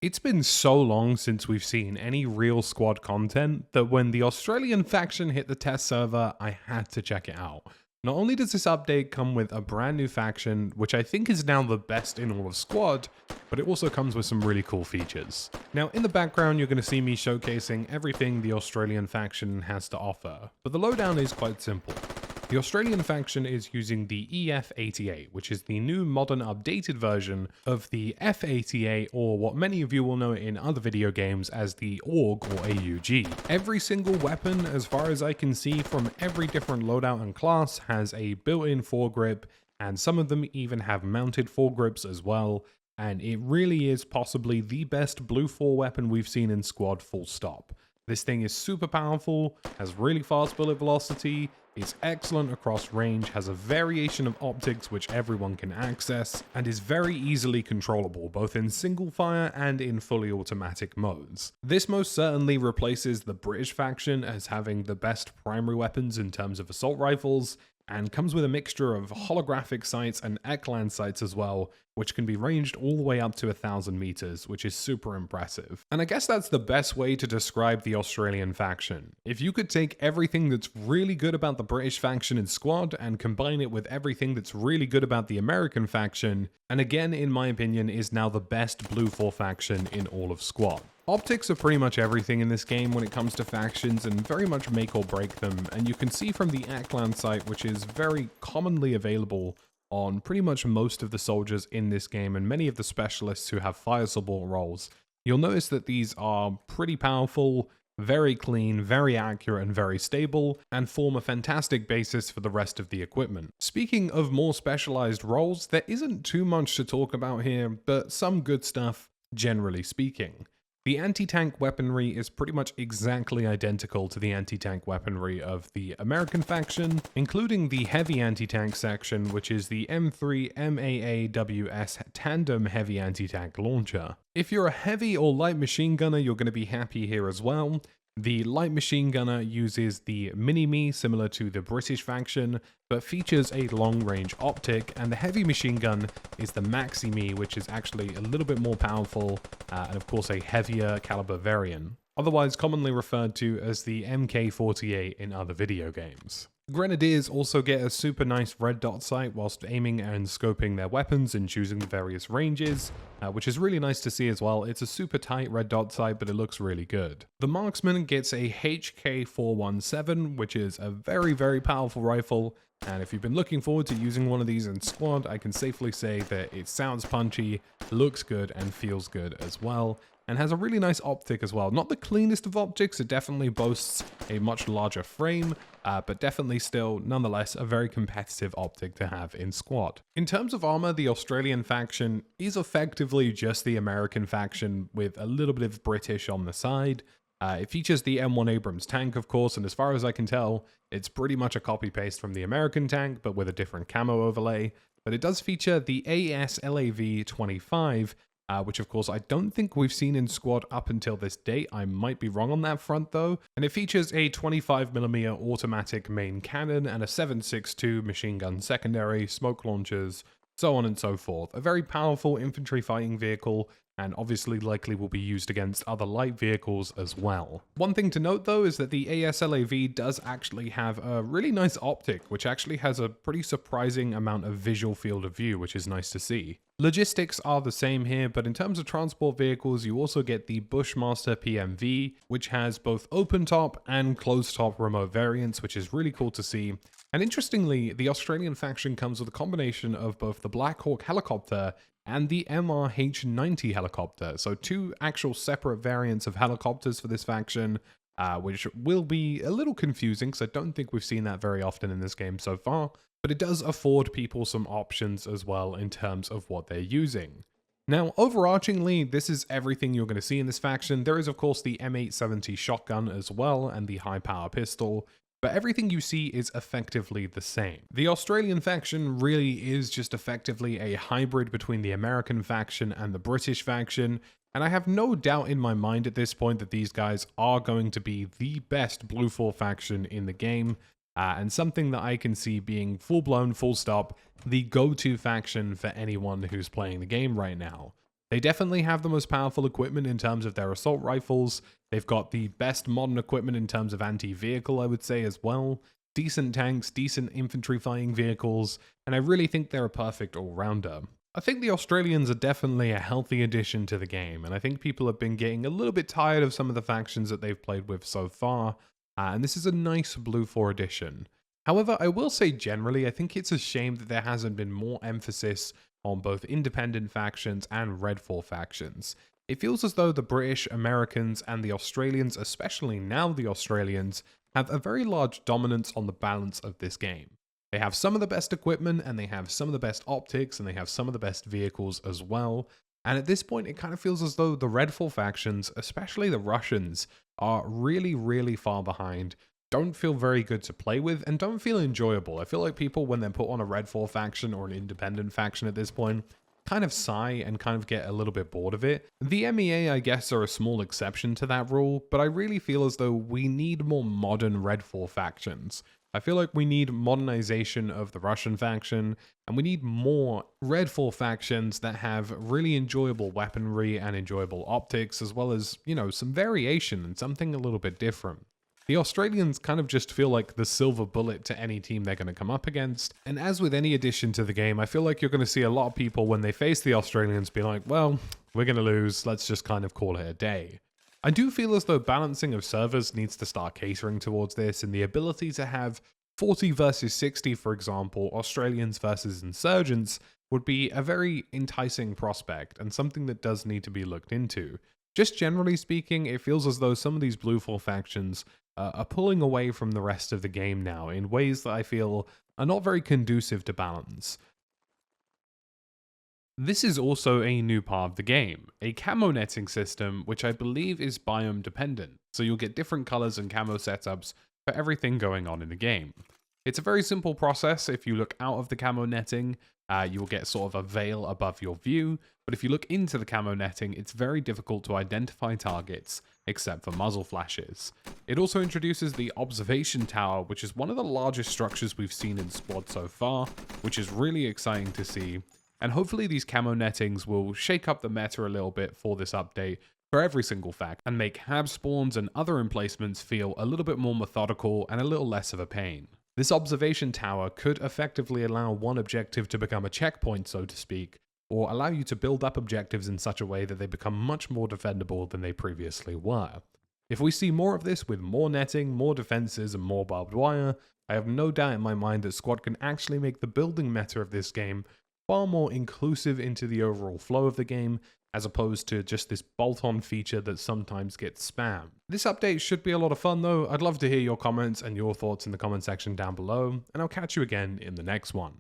It's been so long since we've seen any real squad content that when the Australian faction hit the test server, I had to check it out. Not only does this update come with a brand new faction, which I think is now the best in all of Squad, but it also comes with some really cool features. Now, in the background, you're going to see me showcasing everything the Australian faction has to offer, but the lowdown is quite simple. The Australian faction is using the EF88, which is the new modern updated version of the F88, or what many of you will know in other video games as the AUG or AUG. Every single weapon, as far as I can see from every different loadout and class, has a built-in foregrip, and some of them even have mounted foregrips as well, and it really is possibly the best blue 4 weapon we've seen in Squad, full stop. This thing is super powerful, has really fast bullet velocity, is excellent across range, has a variation of optics which everyone can access, and is very easily controllable both in single fire and in fully automatic modes. This most certainly replaces the British faction as having the best primary weapons in terms of assault rifles, and comes with a mixture of holographic sights and Eklan sights as well, which can be ranged all the way up to 1,000 meters, which is super impressive. And I guess that's the best way to describe the Australian faction. If you could take everything that's really good about the British faction in Squad and combine it with everything that's really good about the American faction, and again, in my opinion, is now the best Blue 4 faction in all of Squad. Optics are pretty much everything in this game when it comes to factions and very much make or break them, and you can see from the Eklan sight, which is very commonly available on pretty much most of the soldiers in this game and many of the specialists who have fire support roles, you'll notice that these are pretty powerful, very clean, very accurate, and very stable, and form a fantastic basis for the rest of the equipment. Speaking of more specialized roles, there isn't too much to talk about here, but some good stuff, generally speaking. The anti-tank weaponry is pretty much exactly identical to the anti-tank weaponry of the American faction, including the heavy anti-tank section, which is the M3 MAAWS tandem heavy anti-tank launcher. If you're a heavy or light machine gunner, you're going to be happy here as well. The light machine gunner uses the Mini-Me, similar to the British faction, but features a long-range optic, and the heavy machine gun is the Maxi-Me, which is actually a little bit more powerful, and of course a heavier caliber variant, otherwise commonly referred to as the MK48 in other video games. Grenadiers also get a super nice red dot sight whilst aiming and scoping their weapons and choosing the various ranges, which is really nice to see as well. It's a super tight red dot sight, but it looks really good. The marksman gets a HK417, which is a very, very powerful rifle, and if you've been looking forward to using one of these in Squad, I can safely say that it sounds punchy, looks good, and feels good as well, and has a really nice optic as well. Not the cleanest of optics, it definitely boasts a much larger frame, but definitely still, nonetheless, a very competitive optic to have in Squad. In terms of armor, the Australian faction is effectively just the American faction with a little bit of British on the side. It features the M1 Abrams tank, of course, and as far as I can tell, it's pretty much a copy-paste from the American tank, but with a different camo overlay. But it does feature the ASLAV-25, which of course I don't think we've seen in Squad up until this date. I might be wrong on that front though. And it features a 25mm automatic main cannon and a 7.62 machine gun secondary, smoke launchers, so on and so forth. A very powerful infantry fighting vehicle, and obviously likely will be used against other light vehicles as well. One thing to note though is that the ASLAV does actually have a really nice optic, which actually has a pretty surprising amount of visual field of view, which is nice to see. Logistics are the same here, but in terms of transport vehicles, you also get the Bushmaster PMV, which has both open top and closed top remote variants, which is really cool to see. And interestingly, the Australian faction comes with a combination of both the Black Hawk helicopter and the MRH-90 helicopter. So two actual separate variants of helicopters for this faction, which will be a little confusing because I don't think we've seen that very often in this game so far, but it does afford people some options as well in terms of what they're using. Now, overarchingly, this is everything you're going to see in this faction. There is, of course, the M870 shotgun as well and the high-power pistol, but everything you see is effectively the same. The Australian faction really is just effectively a hybrid between the American faction and the British faction, and I have no doubt in my mind at this point that these guys are going to be the best Blue 4 faction in the game, and something that I can see being full-blown, full-stop, the go-to faction for anyone who's playing the game right now. They definitely have the most powerful equipment in terms of their assault rifles. They've got the best modern equipment in terms of anti-vehicle, I would say, as well. Decent tanks, decent infantry fighting vehicles, and I really think they're a perfect all-rounder. I think the Australians are definitely a healthy addition to the game, and I think people have been getting a little bit tired of some of the factions that they've played with so far, and this is a nice Blue 4 addition. However, I will say generally, I think it's a shame that there hasn't been more emphasis on both independent factions and Red 4 factions. It feels as though the British, Americans, and the Australians, especially now the Australians, have a very large dominance on the balance of this game. They have some of the best equipment, and they have some of the best optics, and they have some of the best vehicles as well. And at this point, it kind of feels as though the Red 4 factions, especially the Russians, are really, really far behind, don't feel very good to play with, and don't feel enjoyable. I feel like people, when they're put on a Red 4 faction or an independent faction at this point, kind of sigh and kind of get a little bit bored of it. The MEA, I guess, are a small exception to that rule, but I really feel as though we need more modern Red 4 factions. I feel like we need modernization of the Russian faction, and we need more Red 4 factions that have really enjoyable weaponry and enjoyable optics, as well as, you know, some variation and something a little bit different. The Australians kind of just feel like the silver bullet to any team they're going to come up against, and as with any addition to the game, I feel like you're going to see a lot of people when they face the Australians be like, well, we're going to lose, let's just kind of call it a day. I do feel as though balancing of servers needs to start catering towards this, and the ability to have 40 versus 60, for example, Australians versus insurgents, would be a very enticing prospect, and something that does need to be looked into. Just generally speaking, it feels as though some of these Blue 4 factions are pulling away from the rest of the game now in ways that I feel are not very conducive to balance. This is also a new part of the game, a camo netting system which I believe is biome dependent, so you'll get different colors and camo setups for everything going on in the game. It's a very simple process. If you look out of the camo netting, you'll get sort of a veil above your view, but if you look into the camo netting, it's very difficult to identify targets, except for muzzle flashes. It also introduces the observation tower, which is one of the largest structures we've seen in Squad so far, which is really exciting to see, and hopefully these camo nettings will shake up the meta a little bit for this update for every single fact, and make hab spawns and other emplacements feel a little bit more methodical and a little less of a pain. This observation tower could effectively allow one objective to become a checkpoint, so to speak, or allow you to build up objectives in such a way that they become much more defendable than they previously were. If we see more of this with more netting, more defenses, and more barbed wire, I have no doubt in my mind that Squad can actually make the building meta of this game far more inclusive into the overall flow of the game, as opposed to just this bolt-on feature that sometimes gets spammed. This update should be a lot of fun though. I'd love to hear your comments and your thoughts in the comment section down below, and I'll catch you again in the next one.